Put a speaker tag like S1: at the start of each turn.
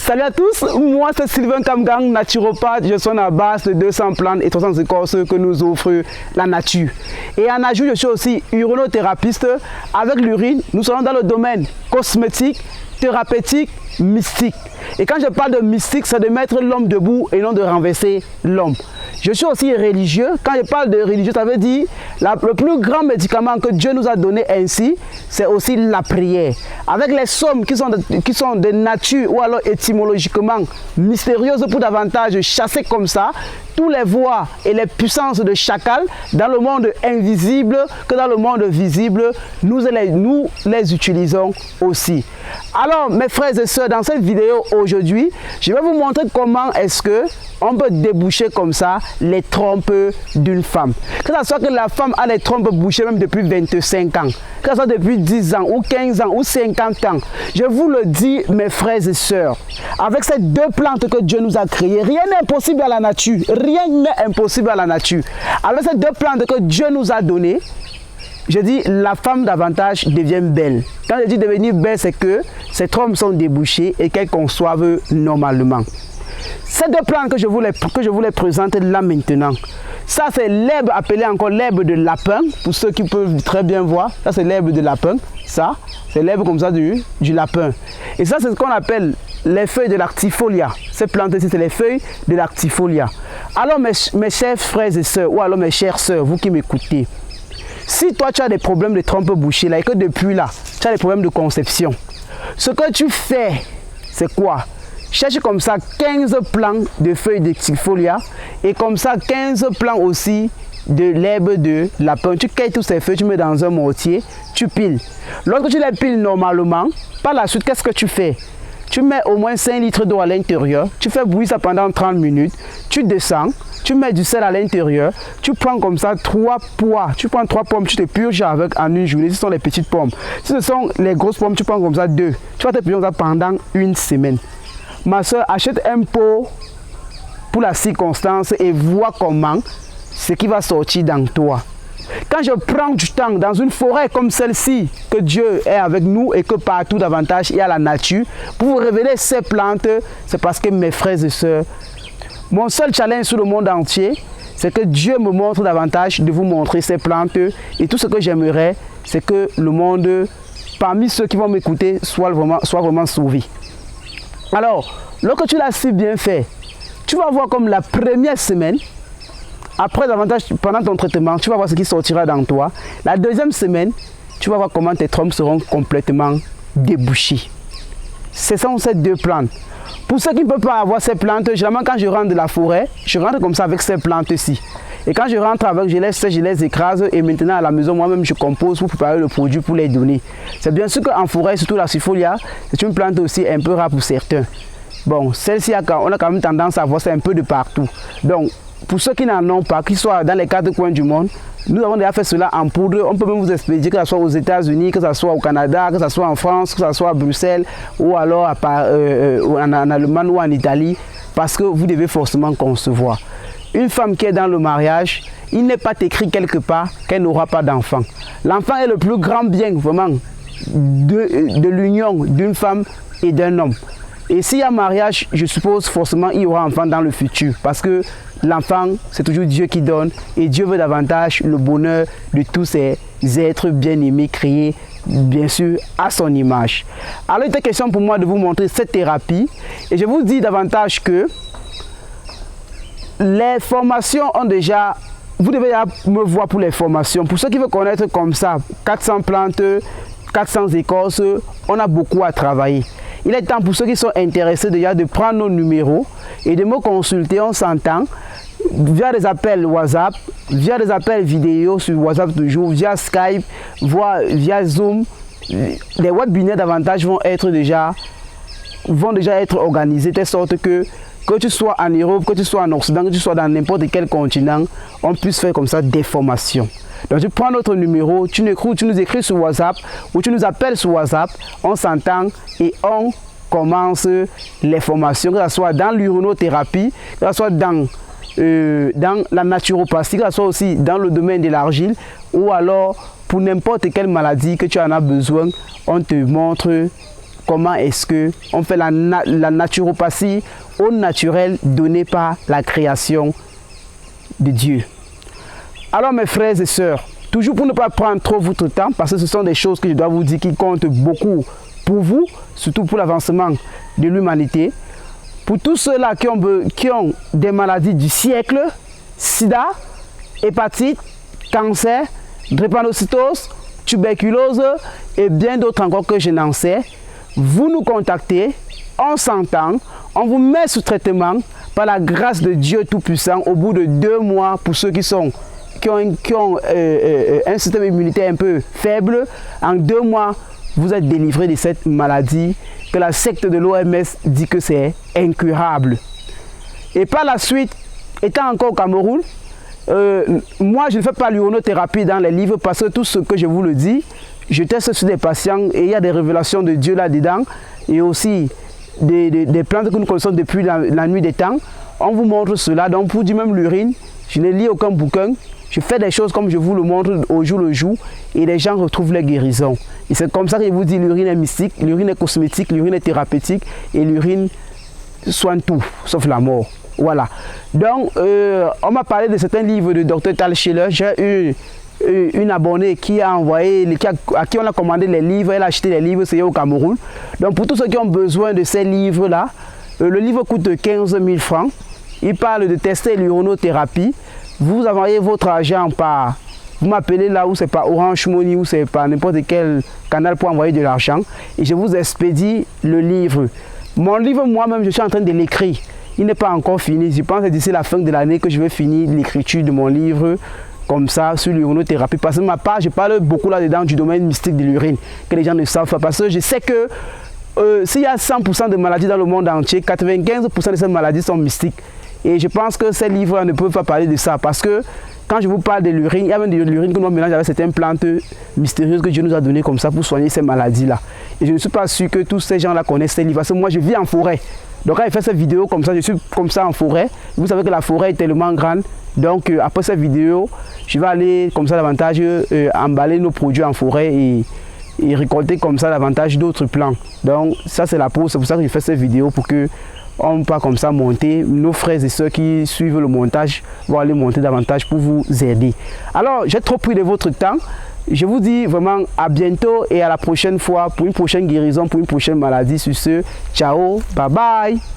S1: Salut à tous, moi c'est Sylvain Kamgang, naturopathe. Je suis à base de 200 plantes et 300 écorces que nous offre la nature. Et en ajout, je suis aussi urinothérapeute. Avec l'urine, nous sommes dans le domaine cosmétique, thérapeutique, mystique. Et quand je parle de mystique, c'est de mettre l'homme debout et non de renverser l'homme. Je suis aussi religieux. Quand je parle de religieux, ça veut dire le plus grand médicament que Dieu nous a donné ainsi, c'est aussi la prière. Avec les sommes qui sont de nature ou alors étymologiquement mystérieuses pour davantage chasser comme ça tous les voies et les puissances de chacal dans le monde invisible que dans le monde visible, nous les utilisons aussi. Alors mes frères et sœurs, dans cette vidéo aujourd'hui, je vais vous montrer comment est-ce que on peut déboucher comme ça les trompes d'une femme. Que ce soit que la femme a les trompes bouchées même depuis 25 ans, que ce soit depuis 10 ans ou 15 ans ou 50 ans. Je vous le dis mes frères et sœurs, avec ces deux plantes que Dieu nous a créées, rien n'est impossible à la nature. Rien n'est impossible à la nature. Avec ces deux plantes que Dieu nous a données, je dis la femme davantage devient belle. Quand je dis devenir belle, c'est que ces trompes sont débouchées et qu'elles conçoivent normalement. Ces deux plantes que je vous les présente là maintenant, ça c'est l'herbe appelée encore l'herbe de lapin, pour ceux qui peuvent très bien voir, ça c'est l'herbe de lapin, ça c'est l'herbe comme ça du lapin. Et ça c'est ce qu'on appelle les feuilles de l'actifolia. Ces plantes-ci c'est les feuilles de l'actifolia. Alors mes chers frères et sœurs, ou alors mes chères sœurs, vous qui m'écoutez, si toi tu as des problèmes de trompe bouchée là et que depuis là, tu as des problèmes de conception, ce que tu fais, c'est quoi? Cherche comme ça 15 plants de feuilles d'actifolia et comme ça 15 plants aussi de l'herbe de lapin. Tu cueilles tous ces feuilles, tu mets dans un mortier, tu piles. Lorsque tu les piles normalement, par la suite, qu'est-ce que tu fais? Tu mets au moins 5 litres d'eau à l'intérieur, tu fais bouillir ça pendant 30 minutes, tu descends, tu mets du sel à l'intérieur, tu prends comme ça 3 pois, tu prends 3 pommes, tu te purges avec en une journée, ce sont les petites pommes. Si ce sont les grosses pommes, tu prends comme ça 2. Tu vas te purger ça pendant une semaine. Ma soeur, achète un pot pour la circonstance et vois comment ce qui va sortir dans toi. Quand je prends du temps dans une forêt comme celle-ci, que Dieu est avec nous et que partout davantage il y a la nature, pour vous révéler ces plantes, c'est parce que mes frères et sœurs, mon seul challenge sur le monde entier, c'est que Dieu me montre davantage de vous montrer ces plantes et tout ce que j'aimerais, c'est que le monde, parmi ceux qui vont m'écouter, soit vraiment sauvé. Alors, lorsque tu l'as si bien fait, tu vas voir comme la première semaine, après davantage pendant ton traitement, tu vas voir ce qui sortira dans toi. La deuxième semaine, tu vas voir comment tes trompes seront complètement débouchées. Ce sont ces deux plantes. Pour ceux qui ne peuvent pas avoir ces plantes, généralement quand je rentre de la forêt, je rentre comme ça avec ces plantes-ci. Et quand je rentre avec, je les écrase et maintenant à la maison, moi-même je compose pour préparer le produit pour les donner. C'est bien sûr qu'en forêt, surtout la l'actifolia, c'est une plante aussi un peu rare pour certains. Bon, celle-ci, on a quand même tendance à voir ça un peu de partout. Donc, pour ceux qui n'en ont pas, qui soient dans les 4 coins du monde, nous avons déjà fait cela en poudre. On peut même vous expédier, que ce soit aux États-Unis, que ce soit au Canada, que ce soit en France, que ce soit à Bruxelles, ou alors en Allemagne ou en Italie, parce que vous devez forcément concevoir. Une femme qui est dans le mariage, il n'est pas écrit quelque part qu'elle n'aura pas d'enfant. L'enfant est le plus grand bien vraiment de l'union d'une femme et d'un homme. Et s'il y a mariage, je suppose forcément il y aura un enfant dans le futur. Parce que l'enfant, c'est toujours Dieu qui donne. Et Dieu veut davantage le bonheur de tous ces êtres bien-aimés créés, bien sûr, à son image. Alors il était question pour moi de vous montrer cette thérapie. Et je vous dis davantage que les formations ont déjà, vous devez me voir pour les formations. Pour ceux qui veulent connaître comme ça, 400 plantes, 400 écorces, on a beaucoup à travailler. Il est temps pour ceux qui sont intéressés déjà de prendre nos numéros et de me consulter, on s'entend, via des appels WhatsApp, via des appels vidéo sur WhatsApp toujours, via Skype, via Zoom. Les webinaires davantage vont déjà être organisés de telle sorte que tu sois en Europe, que tu sois en Occident, que tu sois dans n'importe quel continent, on puisse faire comme ça des formations. Donc tu prends notre numéro, tu nous écris sur WhatsApp ou tu nous appelles sur WhatsApp, on s'entend et on commence les formations, que ce soit dans l'urinothérapie, que ce soit dans la naturopathie, que ce soit aussi dans le domaine de l'argile ou alors pour n'importe quelle maladie que tu en as besoin, on te montre comment est-ce qu'on fait la naturopathie au naturel donné par la création de Dieu. Alors mes frères et sœurs, toujours pour ne pas prendre trop votre temps, parce que ce sont des choses que je dois vous dire qui comptent beaucoup pour vous, surtout pour l'avancement de l'humanité. Pour tous ceux-là qui ont des maladies du siècle, sida, hépatite, cancer, drépanocytose, tuberculose et bien d'autres encore que je n'en sais, vous nous contactez, on s'entend, on vous met sous traitement par la grâce de Dieu Tout-Puissant au bout de 2 mois pour ceux qui ont un système immunitaire un peu faible. En 2 mois, vous êtes délivré de cette maladie que la secte de l'OMS dit que c'est incurable. Et par la suite, étant encore au Cameroun, moi je ne fais pas l'urinothérapie dans les livres parce que tout ce que je vous le dis, je teste sur des patients et il y a des révélations de Dieu là-dedans et aussi des plantes que nous connaissons depuis la nuit des temps. On vous montre cela, donc pour dire même l'urine, je ne lis aucun bouquin, je fais des choses comme je vous le montre au jour le jour et les gens retrouvent les guérisons. Et c'est comme ça que je vous dis l'urine est mystique, l'urine est cosmétique, l'urine est thérapeutique et l'urine soigne tout, sauf la mort. Voilà. Donc, on m'a parlé de certains livres de Dr. Tal Scheller. J'ai eu une abonnée qui a envoyé, à qui on a commandé les livres, elle a acheté les livres, c'est au Cameroun. Donc pour tous ceux qui ont besoin de ces livres-là, le livre coûte 15 000 francs. Il parle de tester l'urinothérapie. Vous envoyez votre argent par, vous m'appelez là où c'est pas Orange Money ou c'est pas n'importe quel canal pour envoyer de l'argent. Et je vous expédie le livre. Mon livre, moi-même, je suis en train de l'écrire. Il n'est pas encore fini. Je pense que d'ici la fin de l'année que je vais finir l'écriture de mon livre. Comme ça, sur l'urinothérapie. Parce que ma part, je parle beaucoup là-dedans du domaine mystique de l'urine, que les gens ne savent pas. Parce que je sais que s'il y a 100% de maladies dans le monde entier, 95% de ces maladies sont mystiques. Et je pense que ces livres ne peuvent pas parler de ça. Parce que quand je vous parle de l'urine, il y a même de l'urine que nous mélangeons avec certaines plantes mystérieuses que Dieu nous a données comme ça pour soigner ces maladies-là. Et je ne suis pas sûr que tous ces gens-là connaissent ces livres. Parce que moi, je vis en forêt. Donc quand je fais cette vidéo comme ça, je suis comme ça en forêt. Vous savez que la forêt est tellement grande. Donc après cette vidéo, je vais aller comme ça davantage emballer nos produits en forêt et récolter comme ça davantage d'autres plants. Donc ça c'est la pause, c'est pour ça que je fais cette vidéo pour que on peut comme ça monter. Nos frères et sœurs qui suivent le montage vont aller monter davantage pour vous aider. Alors j'ai trop pris de votre temps. Je vous dis vraiment à bientôt et à la prochaine fois pour une prochaine guérison, pour une prochaine maladie. Sur ce, ciao, bye bye.